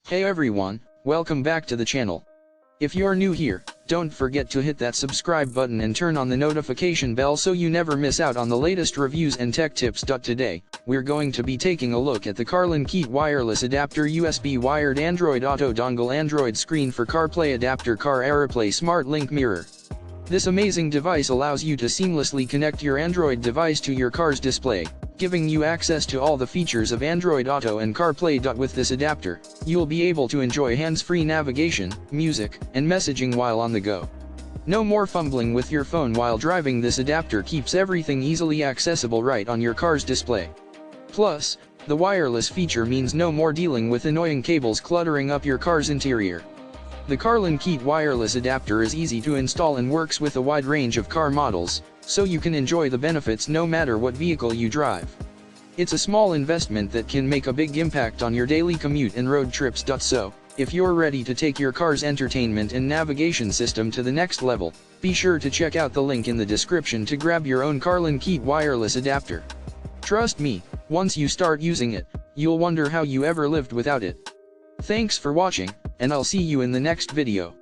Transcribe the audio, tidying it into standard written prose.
Hey everyone, welcome back to the channel. If you're new here, don't forget to hit that subscribe button and turn on the notification bell so you never miss out on the latest reviews and tech tips. Today, we're going to be taking a look at the Carlinkit wireless adapter USB wired Android Auto dongle Android screen for CarPlay adapter Car Ariplay Smart Link Mirror. This amazing device allows you to seamlessly connect your Android device to your car's display, giving you access to all the features of Android Auto and CarPlay. With this adapter, you'll be able to enjoy hands-free navigation, music, and messaging while on the go. No more fumbling with your phone while driving. This adapter keeps everything easily accessible right on your car's display. Plus, the wireless feature means no more dealing with annoying cables cluttering up your car's interior. The Carlinkit wireless adapter is easy to install and works with a wide range of car models, so you can enjoy the benefits no matter what vehicle you drive. It's a small investment that can make a big impact on your daily commute and road trips. So, if you're ready to take your car's entertainment and navigation system to the next level, be sure to check out the link in the description to grab your own Carlinkit wireless adapter. Trust me, once you start using it, you'll wonder how you ever lived without it. Thanks for watching, and I'll see you in the next video.